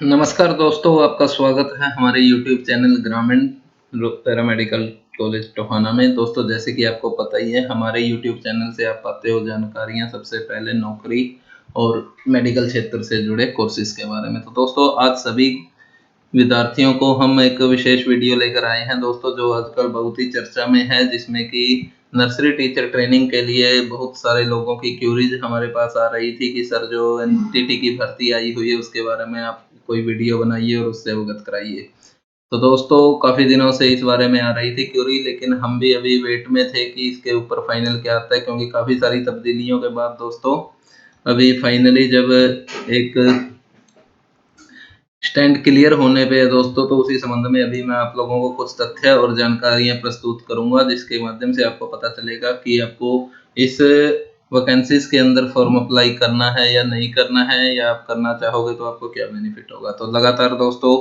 नमस्कार दोस्तों, आपका स्वागत है हमारे YouTube चैनल ग्रामीण पैरामेडिकल कॉलेज टोहाना में। दोस्तों, जैसे कि आपको पता ही है, हमारे YouTube चैनल से आप पाते हो जानकारियां सबसे पहले नौकरी और मेडिकल क्षेत्र से जुड़े कोर्सेज के बारे में। तो दोस्तों, आज सभी विद्यार्थियों को हम एक विशेष वीडियो लेकर आए हैं दोस्तों, जो आजकल बहुत ही चर्चा में है, जिसमें कि नर्सरी टीचर ट्रेनिंग के लिए बहुत सारे लोगों की क्यूरीज हमारे पास आ रही थी कि सर, जो एनटीटी की भर्ती आई हुई है उसके बारे में आप कोई वीडियो बनाइए और उससे अवगत कराइए। तो दोस्तों, काफ़ी दिनों से इस बारे में आ रही थी क्यूरी, लेकिन हम भी अभी वेट में थे कि इसके ऊपर फाइनल क्या आता है, क्योंकि काफ़ी सारी तब्दीलियों के बाद दोस्तों अभी फाइनली जब एक स्टैंड क्लियर होने पे है दोस्तों, तो उसी संबंध में अभी मैं आप लोगों को कुछ तथ्य और जानकारियां प्रस्तुत करूंगा, जिसके माध्यम से आपको पता चलेगा कि आपको इस वैकेंसीज के अंदर फॉर्म अप्लाई करना है या नहीं करना है, या आप करना चाहोगे तो आपको क्या बेनिफिट होगा। तो लगातार दोस्तों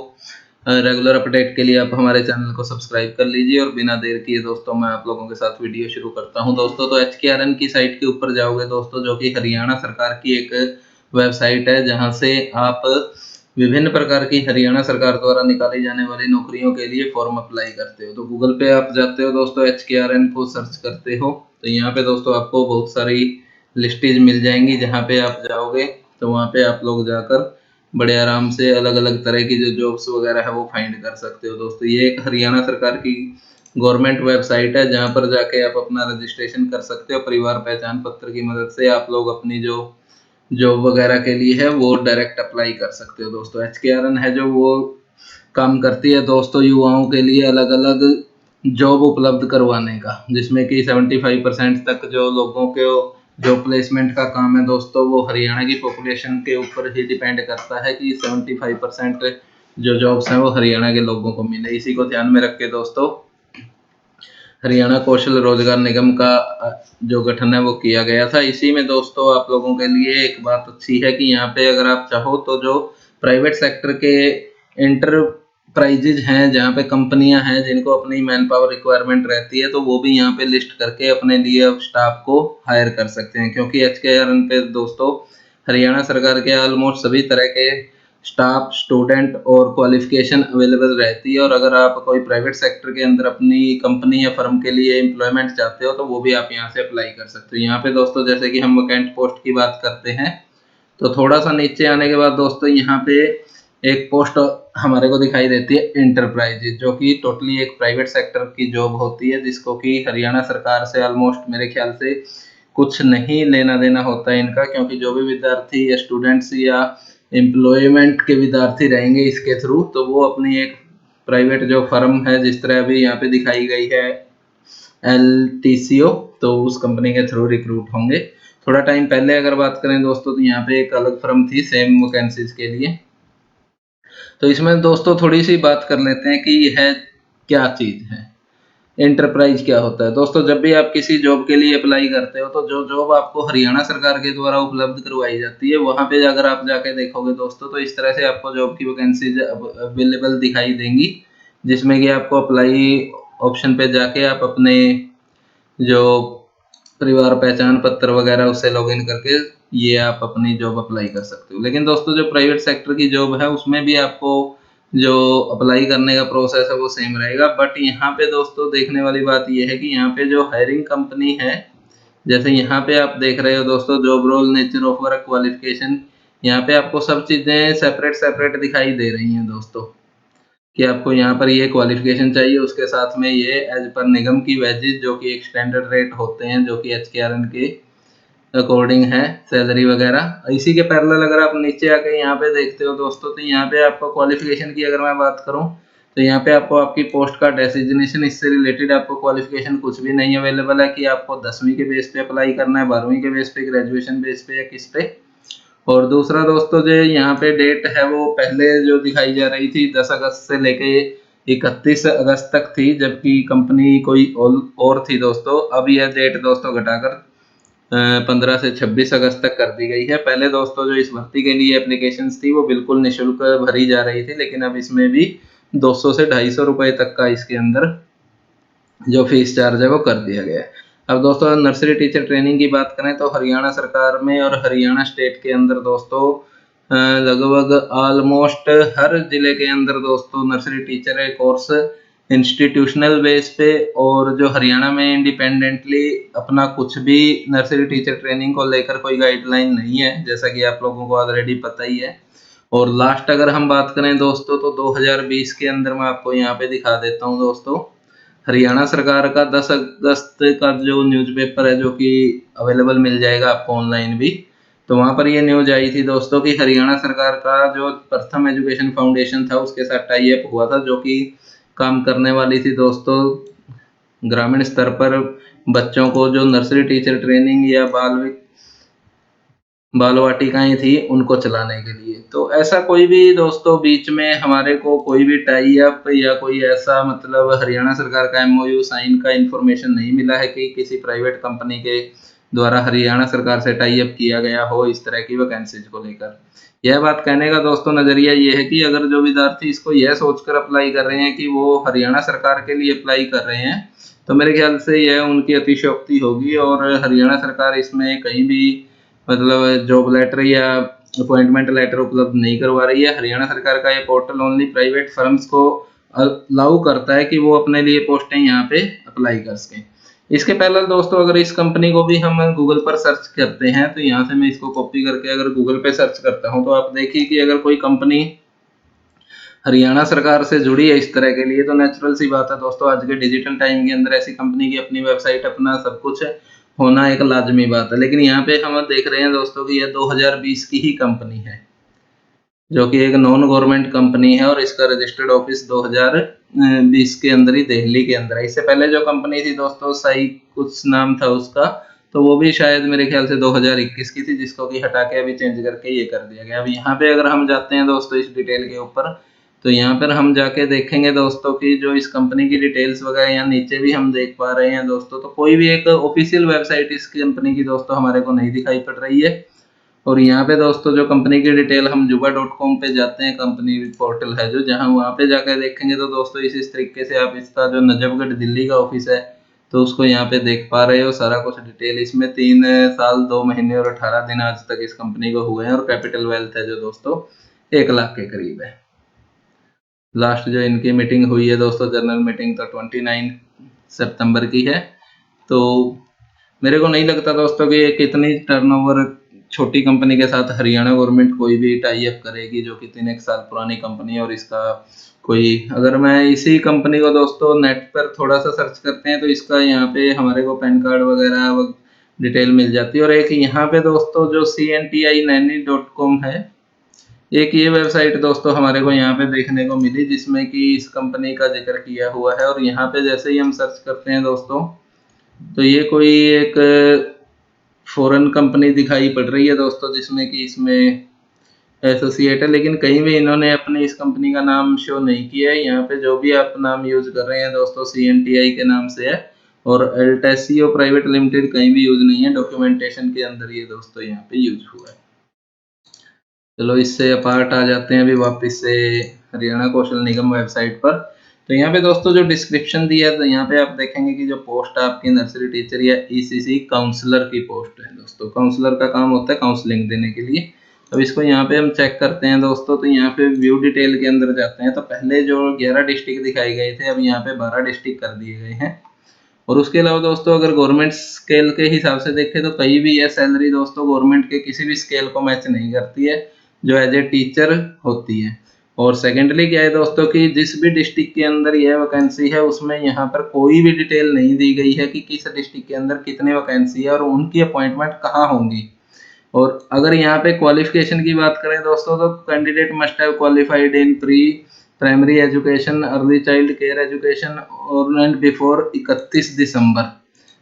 रेगुलर अपडेट के लिए आप हमारे चैनल को सब्सक्राइब कर लीजिए, और बिना देर किए दोस्तों मैं आप लोगों के साथ वीडियो शुरू करता हूं दोस्तों। तो HKRN की साइट के ऊपर जाओगे दोस्तों, जो कि हरियाणा सरकार की एक वेबसाइट है, जहां से आप विभिन्न प्रकार की हरियाणा सरकार द्वारा निकाली जाने वाली नौकरियों के लिए फॉर्म अप्लाई करते हो। तो गूगल पे आप जाते हो दोस्तों, HKRN को सर्च करते हो, तो यहाँ पे दोस्तों आपको बहुत सारी लिस्टेज मिल जाएंगी। जहाँ पे आप जाओगे तो वहाँ पे आप लोग जाकर बड़े आराम से अलग अलग तरह की जो जॉब्स वगैरह है वो फाइंड कर सकते हो दोस्तों। ये एक हरियाणा सरकार की गवर्नमेंट वेबसाइट है, जहाँ पर जाके आप अपना रजिस्ट्रेशन कर सकते हो। परिवार पहचान पत्र की मदद से आप लोग अपनी जो जॉब वगैरह के लिए है वो डायरेक्ट अप्लाई कर सकते हो दोस्तों। HKRN है जो वो काम करती है दोस्तों युवाओं के लिए अलग अलग जॉब उपलब्ध करवाने का, जिसमें कि 75% तक जो लोगों के जो प्लेसमेंट का काम है दोस्तों, वो हरियाणा की पॉपुलेशन के ऊपर ही डिपेंड करता है कि 75% जो जॉब्स हैं वो हरियाणा के लोगों को मिले। इसी को ध्यान में रख के दोस्तों हरियाणा कौशल रोजगार निगम का जो गठन है वो किया गया था। इसी में दोस्तों आप लोगों के लिए एक बात अच्छी है कि यहाँ पे अगर आप चाहो तो जो प्राइवेट सेक्टर के एंटरप्राइजेज हैं, जहाँ पे कंपनियां हैं जिनको अपनी मैन पावर रिक्वायरमेंट रहती है, तो वो भी यहाँ पे लिस्ट करके अपने लिए अब स्टाफ को हायर कर सकते हैं। क्योंकि HKRN पे दोस्तों हरियाणा सरकार के ऑलमोस्ट सभी तरह के स्टाफ, स्टूडेंट और क्वालिफिकेशन अवेलेबल रहती है। और अगर आप कोई प्राइवेट सेक्टर के अंदर अपनी कंपनी या फर्म के लिए एम्प्लॉयमेंट चाहते हो, तो वो भी आप यहाँ से अप्लाई कर सकते हो। यहाँ पे दोस्तों जैसे कि हम वैकेंट पोस्ट की बात करते हैं, तो थोड़ा सा नीचे आने के बाद दोस्तों यहाँ पे एक पोस्ट हमारे को दिखाई देती है इंटरप्राइजेज, जो कि टोटली एक प्राइवेट सेक्टर की जॉब होती है, जिसको कि हरियाणा सरकार से ऑलमोस्ट मेरे ख्याल से कुछ नहीं लेना देना होता है इनका। क्योंकि जो भी विद्यार्थी या स्टूडेंट्स या एम्प्लॉयमेंट के विद्यार्थी रहेंगे इसके थ्रू, तो वो अपनी एक प्राइवेट जो फर्म है, जिस तरह अभी यहाँ पे दिखाई गई है LTCO, तो उस कंपनी के थ्रू रिक्रूट होंगे। थोड़ा टाइम पहले अगर बात करें दोस्तों, तो यहाँ पे एक अलग फर्म थी सेम वैकेंसीज के लिए। तो इसमें दोस्तों थोड़ी सी बात कर लेते हैं कि यह क्या चीज है, एंटरप्राइज क्या होता है। दोस्तों, जब भी आप किसी जॉब के लिए अप्लाई करते हो, तो जो जॉब आपको हरियाणा सरकार के द्वारा उपलब्ध करवाई जाती है, वहां पे अगर आप जाके देखोगे दोस्तों, तो इस तरह से आपको जॉब की वैकेंसीज अवेलेबल दिखाई देंगी, जिसमें कि आपको अप्लाई ऑप्शन पे जाके आप अपने जो परिवार पहचान पत्र वगैरह उससे लॉगिन करके ये आप अपनी जॉब अप्लाई कर सकते हो। लेकिन दोस्तों जो प्राइवेट सेक्टर की जॉब है, उसमें भी आपको जो अप्लाई करने का प्रोसेस है वो सेम रहेगा। बट यहाँ पे दोस्तों देखने वाली बात ये है कि यहाँ पे जो हायरिंग कंपनी है, जैसे यहाँ पे आप देख रहे हो दोस्तों, job role, nature of work, qualification, यहाँ पे आपको सब चीजें सेपरेट सेपरेट दिखाई दे रही हैं दोस्तों, कि आपको यहाँ पर ये क्वालिफिकेशन चाहिए, उसके साथ में ये एज पर निगम की वेजेस जो कि एक स्टैंडर्ड रेट होते हैं, जो कि HKRN के अकॉर्डिंग है, सैलरी वगैरह। इसी के पैरेलल अगर आप नीचे आके यहाँ पे देखते हो दोस्तों, तो यहाँ पे आपको क्वालिफिकेशन की अगर मैं बात करूँ, तो यहाँ पे आपको आपकी पोस्ट का डेसिग्नेशन, इससे रिलेटेड आपको क्वालिफिकेशन कुछ भी नहीं अवेलेबल है कि आपको 10वीं के बेस पे अप्लाई करना है, 12वीं के बेस पे, ग्रेजुएशन बेस पे, या किस पे। और दूसरा दोस्तों जो यहाँ पे डेट है, वो पहले जो दिखाई जा रही थी 10 अगस्त से लेके 31 अगस्त तक थी, जबकि कंपनी कोई और थी दोस्तों। अब यह डेट दोस्तों घटाकर 15 से 26 अगस्त तक कर दी गई है। पहले दोस्तों जो इस भर्ती के लिए एप्लीकेशंस थी वो बिल्कुल निःशुल्क भरी जा रही थी, लेकिन अब इसमें भी 200 से 250 रुपए तक का इसके अंदर जो फीस चार्ज है वो कर दिया गया है। अब दोस्तों नर्सरी टीचर ट्रेनिंग की बात करें, तो हरियाणा सरकार में और हरियाणा स्टेट के अंदर दोस्तों लगभग ऑलमोस्ट हर जिले के अंदर दोस्तों नर्सरी टीचर है कोर्स इंस्टीट्यूशनल बेस पे, और जो हरियाणा में इंडिपेंडेंटली अपना कुछ भी नर्सरी टीचर ट्रेनिंग को लेकर कोई गाइडलाइन नहीं है, जैसा कि आप लोगों को ऑलरेडी पता ही है। और लास्ट अगर हम बात करें दोस्तों तो 2020 के अंदर मैं आपको यहाँ पे दिखा देता हूँ दोस्तों, हरियाणा सरकार का 10 अगस्त का जो न्यूज़पेपर है, जो कि अवेलेबल मिल जाएगा आपको ऑनलाइन भी, तो वहाँ पर ये न्यूज आई थी दोस्तों कि हरियाणा सरकार का जो प्रथम एजुकेशन फाउंडेशन था उसके साथ टाई अप हुआ था, जो कि काम करने वाली थी दोस्तों ग्रामीण स्तर पर बच्चों को जो नर्सरी टीचर ट्रेनिंग या बाल वाटिकाएं थी उनको चलाने के लिए। तो ऐसा कोई भी दोस्तों बीच में हमारे को कोई भी टाई अप या कोई ऐसा मतलब हरियाणा सरकार का एमओयू साइन का इंफॉर्मेशन नहीं मिला है कि किसी प्राइवेट कंपनी के द्वारा हरियाणा सरकार से टाई अप किया गया हो इस तरह की वैकेंसीज को लेकर। यह बात कहने का दोस्तों नजरिया ये है कि अगर जो विद्यार्थी इसको यह सोचकर अप्लाई कर रहे हैं कि वो हरियाणा सरकार के लिए अप्लाई कर रहे हैं, तो मेरे ख्याल से यह उनकी अतिशयोक्ति होगी, और हरियाणा सरकार इसमें कहीं भी मतलब जॉब लेटर या अपॉइंटमेंट लेटर उपलब्ध नहीं करवा रही है। हरियाणा सरकार का ये पोर्टल ओनली प्राइवेट फर्म्स को अलाउ करता है कि वो अपने लिए पोस्टें यहाँ पे अप्लाई कर सकें। इसके पहले दोस्तों अगर इस कंपनी को भी हम गूगल पर सर्च करते हैं, तो यहाँ से मैं इसको कॉपी करके अगर गूगल पे सर्च करता हूँ, तो आप देखिए कि अगर कोई कंपनी हरियाणा सरकार से जुड़ी है इस तरह के लिए, तो नेचुरल सी बात है दोस्तों आज के डिजिटल टाइम के अंदर ऐसी कंपनी की अपनी वेबसाइट अपना सब कुछ होना एक लाजमी बात है। लेकिन यहाँ पे हम देख रहे हैं दोस्तों कि यह 2020 की ही कंपनी है, जो कि एक नॉन गवर्नमेंट कंपनी है, और इसका रजिस्टर्ड ऑफिस 2020 के अंदर ही दिल्ली के अंदर है। इससे पहले जो कंपनी थी दोस्तों साई कुछ नाम था उसका, तो वो भी शायद मेरे ख्याल से 2021 की थी, जिसको कि हटा के अभी चेंज करके ये कर दिया गया। अब यहाँ पे अगर हम जाते हैं दोस्तों इस डिटेल के ऊपर, तो यहाँ पर हम जाके देखेंगे दोस्तों कि जो इस कंपनी की डिटेल्स वगैरह यहाँ नीचे भी हम देख पा रहे हैं दोस्तों, तो कोई भी एक ऑफिशियल वेबसाइट इस कंपनी की दोस्तों हमारे को नहीं दिखाई पड़ रही है। और यहाँ पे दोस्तों जो कंपनी की डिटेल हम juba.com पे जाते हैं, कंपनी पोर्टल है जो, जहाँ वहाँ पे जाकर देखेंगे तो दोस्तों इस तरीके से आप इसका जो नजफगढ़ दिल्ली का ऑफिस है तो उसको यहाँ पे देख पा रहे हो सारा कुछ डिटेल। इसमें 3 साल 2 महीने और 18 दिन आज तक इस कंपनी को हुए हैं, और कैपिटल वेल्थ है जो दोस्तों 1 लाख के करीब है। लास्ट जो इनकी मीटिंग हुई है दोस्तों जनरल मीटिंग, तो 29 सितंबर की है। तो मेरे को नहीं लगता दोस्तों कि कितनी टर्नओवर छोटी कंपनी के साथ हरियाणा गवर्नमेंट कोई भी टाई अप करेगी, जो कि 3 साल पुरानी कंपनी है। और इसका कोई अगर मैं इसी कंपनी को दोस्तों नेट पर थोड़ा सा सर्च करते हैं, तो इसका यहाँ पे हमारे को पैन कार्ड वगैरह डिटेल मिल जाती है। और एक यहाँ पे दोस्तों जो cntinanny.com है, एक ये वेबसाइट दोस्तों हमारे को यहाँ पे देखने को मिली, जिसमें कि इस कंपनी का जिक्र किया हुआ है। और यहाँ पे जैसे ही हम सर्च करते हैं दोस्तों, तो ये कोई एक फॉरेन कंपनी दिखाई पड़ रही है दोस्तों, जिसमें कि इसमें एसोसिएट है, लेकिन कहीं भी इन्होंने अपनी इस कंपनी का नाम शो नहीं किया है। यहाँ पे जो भी आप नाम यूज कर रहे हैं दोस्तों CNTI के नाम से है, और एल्टेसियो प्राइवेट लिमिटेड कहीं भी यूज नहीं है, डॉक्यूमेंटेशन के अंदर ये दोस्तों यहाँ पे यूज हुआ है। चलो इससे अपार्ट आ जाते हैं अभी वापस से हरियाणा कौशल निगम वेबसाइट पर। तो यहाँ पे दोस्तों जो डिस्क्रिप्शन दिया है, तो यहाँ पे आप देखेंगे कि जो पोस्ट आपकी नर्सरी टीचर या ECC काउंसलर की पोस्ट है दोस्तों। काउंसलर का काम होता है काउंसलिंग देने के लिए। अब इसको यहाँ पे हम चेक करते हैं दोस्तों, तो यहाँ पे व्यू डिटेल के अंदर जाते हैं, तो पहले जो 11 डिस्ट्रिक्ट दिखाए गए थे, अब यहाँ पे 12 डिस्ट्रिक्ट कर दिए गए हैं। और उसके अलावा दोस्तों अगर गवर्नमेंट स्केल के हिसाब से देखें, तो कहीं भी यह सैलरी दोस्तों गवर्नमेंट के किसी भी स्केल को मैच नहीं करती है जो एज ए टीचर होती है। और सेकेंडली क्या है दोस्तों कि जिस भी डिस्ट्रिक्ट के अंदर यह वैकेंसी है, उसमें यहाँ पर कोई भी डिटेल नहीं दी गई है कि किस डिस्ट्रिक्ट के अंदर कितनी वैकेंसी है और उनकी अपॉइंटमेंट कहाँ होंगी। और अगर यहाँ पे क्वालिफिकेशन की बात करें दोस्तों, तो candidate must have qualified in pre primary education, early child care education और एंड बिफोर 31 दिसंबर।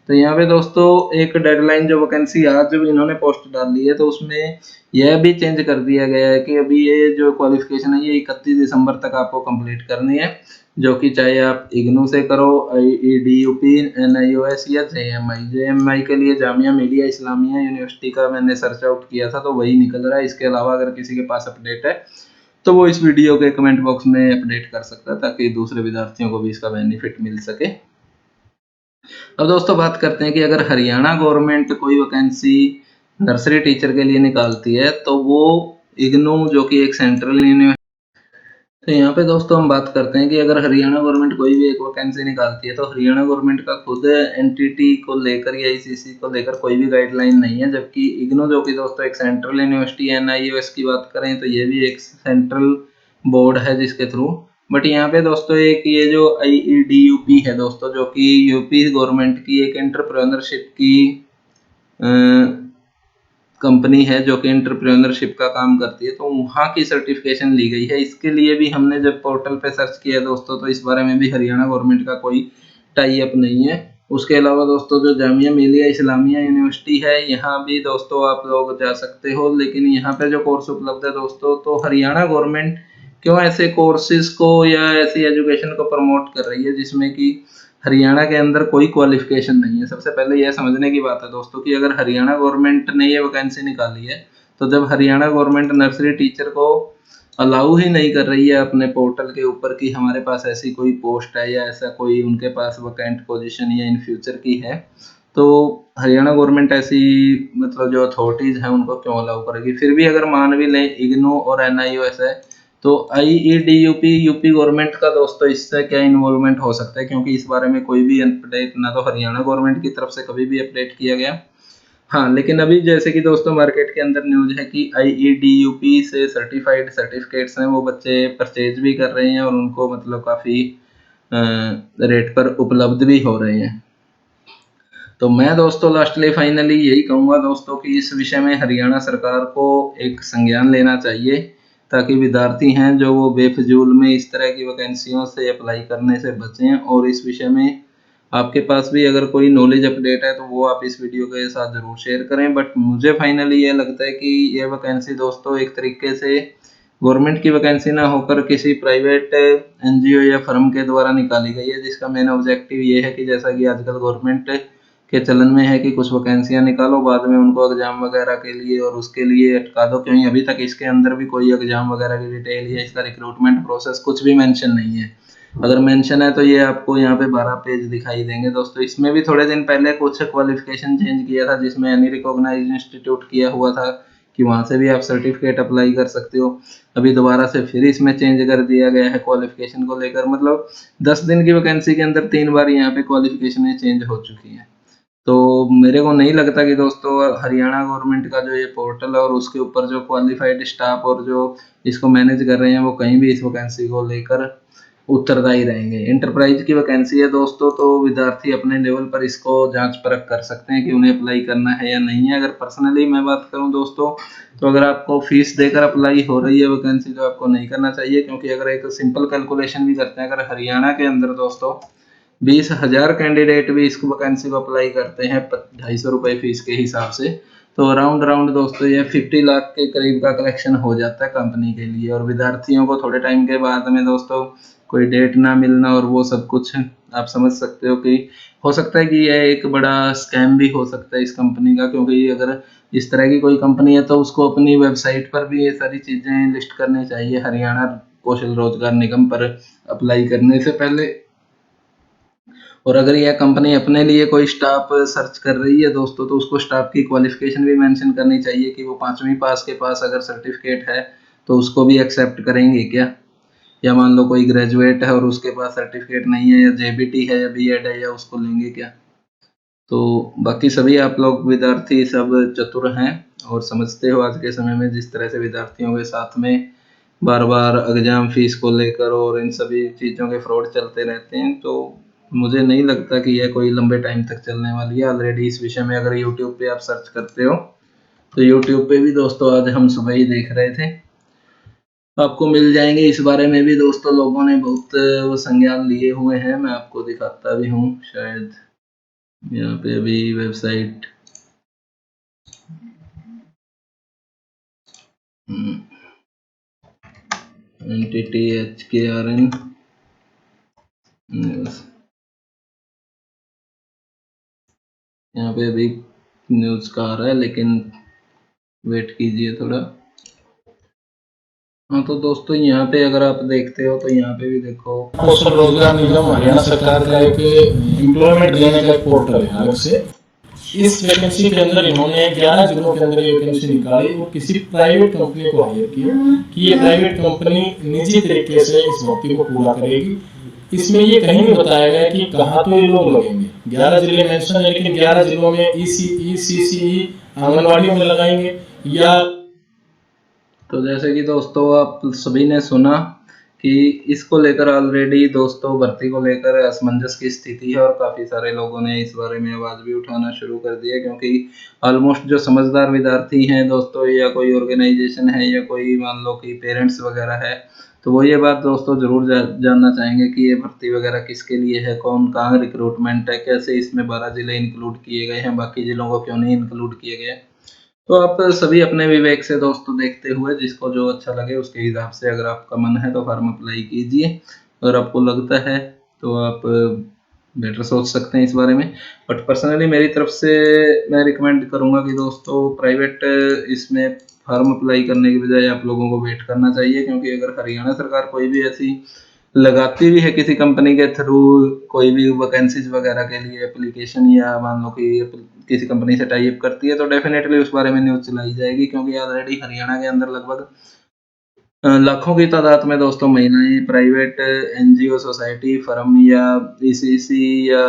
तो यहाँ पे दोस्तों एक डेडलाइन जो वैकेंसी आज जो इन्होंने पोस्ट डाल दी है, तो उसमें यह भी चेंज कर दिया गया है कि अभी ये जो क्वालिफिकेशन है ये 31 दिसंबर तक आपको कंप्लीट करनी है, जो कि चाहे आप इग्नू से करो, IEDUP, NIOS या JMI के लिए जामिया मिलिया इस्लामिया यूनिवर्सिटी का मैंने सर्च आउट किया था, तो वही निकल रहा है। इसके अलावा अगर किसी के पास अपडेट है तो वो इस वीडियो के कमेंट बॉक्स में अपडेट कर सकता है, ताकि दूसरे विद्यार्थियों को भी इसका बेनिफिट मिल सके। अब दोस्तों बात करते हैं कि अगर हरियाणा गवर्नमेंट कोई वैकेंसी नर्सरी टीचर के लिए निकालती है, तो वो इग्नू जो कि एक सेंट्रल यूनिवर्सिटी। तो यहाँ पे दोस्तों हम बात करते हैं कि अगर हरियाणा गवर्नमेंट कोई भी एक वैकेंसी निकालती है तो हरियाणा गवर्नमेंट का खुद एनटीटी को लेकर या आईसीसी को लेकर कोई भी गाइडलाइन नहीं है, जबकि इग्नू जो कि दोस्तों एक सेंट्रल यूनिवर्सिटी है, एनआईओएस की बात करें तो ये भी एक सेंट्रल बोर्ड है जिसके थ्रू। बट यहाँ पे दोस्तों एक ये जो आईईडीयूपी है दोस्तों, जो कि यूपी गवर्नमेंट की एक एंटरप्रेन्योरशिप की कंपनी है जो कि एंटरप्रेन्योरशिप का काम करती है, तो वहाँ की सर्टिफिकेशन ली गई है। इसके लिए भी हमने जब पोर्टल पे सर्च किया दोस्तों तो इस बारे में भी हरियाणा गवर्नमेंट का कोई टाई अप नहीं है। उसके अलावा दोस्तों जो जामिया मिलिया इस्लामिया यूनिवर्सिटी है, यहाँ भी दोस्तों आप लोग जा सकते हो, लेकिन यहाँ पे जो कोर्स उपलब्ध है दोस्तों, तो हरियाणा गवर्नमेंट क्यों ऐसे कोर्सेज को या ऐसी एजुकेशन को प्रमोट कर रही है जिसमें कि हरियाणा के अंदर कोई क्वालिफिकेशन नहीं है। सबसे पहले यह समझने की बात है दोस्तों कि अगर हरियाणा गवर्नमेंट ने ये वैकेंसी निकाली है, तो जब हरियाणा गवर्नमेंट नर्सरी टीचर को अलाउ ही नहीं कर रही है अपने पोर्टल के ऊपर कि हमारे पास ऐसी कोई पोस्ट है या ऐसा कोई उनके पास वैकेंट पोजीशन या इन फ्यूचर की है, तो हरियाणा गवर्नमेंट ऐसी मतलब जो अथॉरिटीज हैं उनको क्यों अलाउ करेगी। फिर भी अगर मान भी लें इग्नू और एनआईओएस है, तो आईईडीयूपी यूपी गवर्नमेंट का दोस्तों इससे क्या इन्वॉल्वमेंट हो सकता है, क्योंकि इस बारे में कोई भी अपडेट ना तो हरियाणा गवर्नमेंट की तरफ से कभी भी अपडेट किया गया। हाँ, लेकिन अभी जैसे कि दोस्तों मार्केट के अंदर न्यूज है कि आईईडीयूपी से सर्टिफाइड सर्टिफिकेट्स हैं वो बच्चे परचेज भी कर रहे हैं और उनको मतलब काफ़ी रेट पर उपलब्ध भी हो रहे हैं। तो मैं दोस्तों लास्टली फाइनली यही कहूँगा दोस्तों कि इस विषय में हरियाणा सरकार को एक संज्ञान लेना चाहिए, ताकि विद्यार्थी हैं जो वो बेफजूल में इस तरह की वैकेंसियों से अप्लाई करने से बचें। और इस विषय में आपके पास भी अगर कोई नॉलेज अपडेट है तो वो आप इस वीडियो के साथ ज़रूर शेयर करें। बट मुझे फाइनली ये लगता है कि ये वैकेंसी दोस्तों एक तरीके से गवर्नमेंट की वैकेंसी ना होकर किसी प्राइवेट एनजीओ या फर्म के द्वारा निकाली गई है, जिसका मेन ऑब्जेक्टिव ये है कि जैसा कि आजकल गवर्नमेंट के चलन में है कि कुछ वैकेंसियां निकालो, बाद में उनको एग्जाम वगैरह के लिए और उसके लिए अटका दो, क्योंकि अभी तक इसके अंदर भी कोई एग्जाम वगैरह की डिटेल या इसका रिक्रूटमेंट प्रोसेस कुछ भी मेंशन नहीं है। अगर मेंशन है तो ये आपको यहाँ पे 12 पेज दिखाई देंगे दोस्तों। इसमें भी थोड़े दिन पहले कुछ क्वालिफिकेशन चेंज किया था, जिसमें एनी रिकॉग्नाइज्ड इंस्टीट्यूट किया हुआ था कि वहाँ से भी आप सर्टिफिकेट अप्लाई कर सकते हो। अभी दोबारा से फिर इसमें चेंज कर दिया गया है क्वालिफिकेशन को लेकर, मतलब 10 दिन की वैकेंसी के अंदर 3 बार यहाँ पे क्वालिफिकेशन चेंज हो चुकी है। तो मेरे को नहीं लगता कि दोस्तों हरियाणा गवर्नमेंट का जो ये पोर्टल है और उसके ऊपर जो क्वालिफाइड स्टाफ और जो इसको मैनेज कर रहे हैं वो कहीं भी इस वैकेंसी को लेकर उत्तरदायी रहेंगे। एंटरप्राइज की वैकेंसी है दोस्तों, तो विद्यार्थी अपने लेवल पर इसको जांच परख कर सकते हैं कि उन्हें अप्लाई करना है या नहीं है। अगर पर्सनली मैं बात करूं दोस्तों, तो अगर आपको फीस देकर अप्लाई हो रही है वैकेंसी तो आपको नहीं करना चाहिए, क्योंकि अगर एक सिंपल कैलकुलेशन भी करते हैं, अगर हरियाणा के अंदर दोस्तों 20,000 कैंडिडेट भी इस वैकेंसी को अप्लाई करते हैं 250 रुपये फीस के हिसाब से, तो राउंड दोस्तों ये 50 लाख के करीब का कलेक्शन हो जाता है कंपनी के लिए। और विद्यार्थियों को थोड़े टाइम के बाद में दोस्तों कोई डेट ना मिलना और वो सब कुछ आप समझ सकते हो कि हो सकता है कि यह एक बड़ा स्कैम भी हो सकता है इस कंपनी का, क्योंकि अगर इस तरह की कोई कंपनी है तो उसको अपनी वेबसाइट पर भी ये सारी चीज़ें लिस्ट करनी चाहिए हरियाणा कौशल रोजगार निगम पर अप्लाई करने से पहले। और अगर यह कंपनी अपने लिए कोई स्टाफ सर्च कर रही है दोस्तों, तो उसको स्टाफ की क्वालिफिकेशन भी मेंशन करनी चाहिए कि वो 5वीं पास के पास अगर सर्टिफिकेट है तो उसको भी एक्सेप्ट करेंगे क्या, या मान लो कोई ग्रेजुएट है और उसके पास सर्टिफिकेट नहीं है या जेबीटी है या बीएड है, या उसको लेंगे क्या। तो बाकी सभी आप लोग विद्यार्थी सब चतुर हैं और समझते हो आज के समय में जिस तरह से विद्यार्थियों के साथ में बार बार एग्जाम फीस को लेकर और इन सभी चीज़ों के फ्रॉड चलते रहते हैं, तो मुझे नहीं लगता कि यह कोई लंबे टाइम तक चलने वाली है। ऑलरेडी इस विषय में अगर यूट्यूब पे आप सर्च करते हो तो यूट्यूब पे भी दोस्तों आज हम सुबह ही देख रहे थे, आपको मिल जाएंगे। इस बारे में भी दोस्तों लोगों ने बहुत वो संज्ञान लिए हुए हैं, मैं आपको दिखाता भी हूँ शायद यहाँ पे अभी वेबसाइट NTTHKRN न्यूज़, यहाँ पे अभी न्यूज़ का आ रहा है, लेकिन वेट कीजिए थोड़ा। हाँ तो दोस्तों यहाँ पे अगर आप देखते हो तो यहाँ पे भी देखो कौशल रोजगार निगम हरियाणा सरकार का एक एम्प्लॉयमेंट देने का एक पोर्टल है अलग से। इस वैकेंसी के अंदर इन्होंने 11 जिलों के अंदर ये वैकेंसी निकाली और किसी प्राइवेट कंपनी को हायर किया कि ये प्राइवेट कंपनी निजी तरीके से इस भर्ती को पूरा करेगी। इसमें ये कहीं नहीं बताया गया कि कहाँ तो ये लोग लगेंगे। 11 जिले मेंशन है, लेकिन 11 जिलों में ECCE आंगनवाड़ियों में लगाएंगे या। तो जैसे कि दोस्तों आप सभी ने सुना कि इसको लेकर ऑलरेडी दोस्तों भर्ती को लेकर असमंजस की स्थिति है और काफ़ी सारे लोगों ने इस बारे में आवाज़ भी उठाना शुरू कर दी है, क्योंकि ऑलमोस्ट जो समझदार विद्यार्थी हैं दोस्तों, या कोई ऑर्गेनाइजेशन है या कोई मान लो कि पेरेंट्स वगैरह है, तो वो ये बात दोस्तों ज़रूर जानना चाहेंगे कि ये भर्ती वगैरह किसके लिए है, कौन कहाँ रिक्रूटमेंट है, कैसे इसमें 12 जिले इंक्लूड किए गए हैं, बाकी जिलों को क्यों नहीं इंक्लूड किए गए। तो आप सभी अपने विवेक से दोस्तों देखते हुए जिसको जो अच्छा लगे उसके हिसाब से अगर आपका मन है तो फॉर्म अप्लाई कीजिए। अगर आपको लगता है तो आप बेटर सोच सकते हैं इस बारे में। बट पर्सनली मेरी तरफ से मैं रिकमेंड करूंगा कि दोस्तों प्राइवेट इसमें फॉर्म अप्लाई करने की बजाय आप लोगों को वेट करना चाहिए, क्योंकि अगर हरियाणा सरकार कोई भी ऐसी लगाती भी है किसी कंपनी के थ्रू कोई भी वैकेंसीज वगैरह के लिए एप्लीकेशन, या मान लो कि किसी कंपनी से टाई अप करती है, तो डेफिनेटली उस बारे में न्यूज़ चलाई जाएगी, क्योंकि ऑलरेडी हरियाणा के अंदर लगभग लाखों की तादाद में दोस्तों महिलाएं प्राइवेट एनजीओ सोसाइटी फर्म या ईसीसी या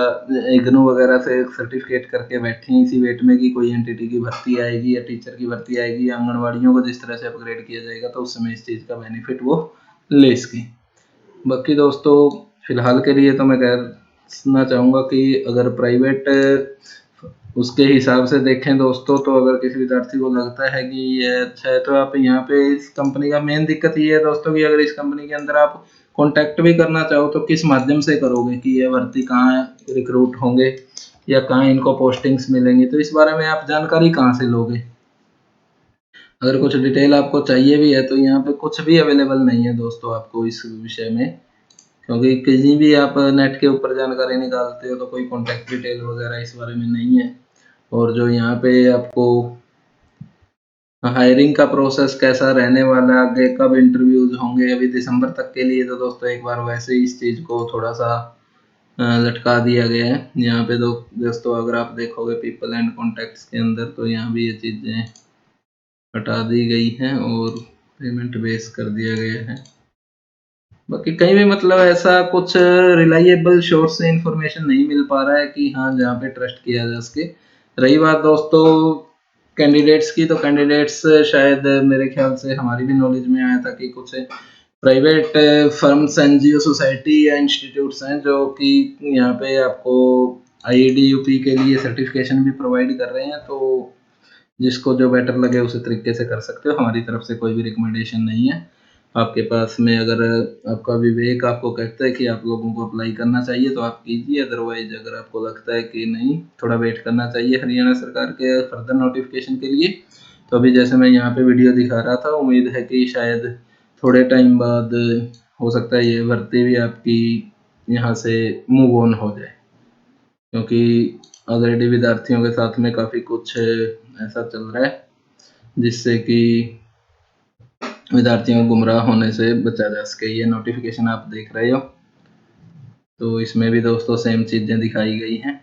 इग्नू वगैरह से सर्टिफिकेट करके बैठी हैं इसी वेट में कि कोई एनटीटी की भर्ती आएगी या टीचर की भर्ती आएगी या आंगनवाड़ियों को जिस तरह से अपग्रेड किया जाएगा, तो उस समय इस चीज़ का बेनिफिट वो ले सकें। बाकी दोस्तों फिलहाल के लिए तो मैं कहना चाहूँगा कि अगर प्राइवेट उसके हिसाब से देखें दोस्तों, तो अगर किसी विद्यार्थी को लगता है कि ये अच्छा है, तो आप यहाँ पे इस कंपनी का मेन दिक्कत ये है दोस्तों कि अगर इस कंपनी के अंदर आप कांटेक्ट भी करना चाहो तो किस माध्यम से करोगे कि ये भर्ती कहाँ रिक्रूट होंगे या कहाँ इनको पोस्टिंग्स मिलेंगी, तो इस बारे में आप जानकारी कहाँ से लोगे। अगर कुछ डिटेल आपको चाहिए भी है तो यहाँ पे कुछ भी अवेलेबल नहीं है दोस्तों आपको इस विषय में, क्योंकि कहीं भी आप नेट के ऊपर जानकारी निकालते हो तो कोई कॉन्टैक्ट डिटेल वगैरह इस बारे में नहीं है। और जो यहाँ पे आपको हायरिंग का प्रोसेस कैसा रहने वाला है, आगे कब इंटरव्यूज होंगे, अभी दिसंबर तक के लिए, तो दोस्तों एक बार वैसे ही इस चीज़ को थोड़ा सा लटका दिया गया है। यहाँ पे दोस्तों अगर आप देखोगे पीपल एंड कॉन्टैक्ट्स के अंदर, तो यहाँ भी ये चीज़ें हटा दी गई हैं और पेमेंट बेस कर दिया गया है। बाकी कहीं भी मतलब ऐसा कुछ रिलायबल सोर्स से इंफॉर्मेशन नहीं मिल पा रहा है कि हाँ जहाँ पे ट्रस्ट किया जा सके। रही बात दोस्तों कैंडिडेट्स की, तो कैंडिडेट्स शायद मेरे ख्याल से हमारी भी नॉलेज में आया था कि कुछ प्राइवेट फर्म्स एनजीओ सोसाइटी या इंस्टीट्यूट्स हैं जो कि यहाँ पे आपको IED-UP के लिए सर्टिफिकेशन भी प्रोवाइड कर रहे हैं, तो जिसको जो बेटर लगे उसी तरीके से कर सकते हो। हमारी तरफ से कोई भी रिकमेंडेशन नहीं है। आपके पास में अगर आपका विवेक आपको कहता है कि आप लोगों को अप्लाई करना चाहिए तो आप कीजिए, अदरवाइज अगर आपको लगता है कि नहीं थोड़ा वेट करना चाहिए हरियाणा सरकार के फर्दर नोटिफिकेशन के लिए, तो अभी जैसे मैं यहाँ पे वीडियो दिखा रहा था, उम्मीद है कि शायद थोड़े टाइम बाद हो सकता है ये भर्ती भी आपकी यहाँ से मूव ऑन हो जाए, क्योंकि ऑलरेडी विद्यार्थियों के साथ में काफ़ी कुछ ऐसा चल रहा है जिससे कि विद्यार्थियों को गुमराह होने से बचा जा सके। ये नोटिफिकेशन आप देख रहे हो, तो इसमें भी दोस्तों सेम चीज़ें दिखाई गई हैं।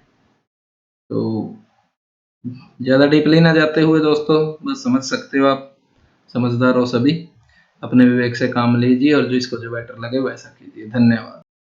तो ज़्यादा डीपली ना जाते हुए दोस्तों बस समझ सकते हो आप, समझदार हो सभी, अपने विवेक से काम लीजिए और जिसको जो बेटर लगे वैसा कीजिए। धन्यवाद।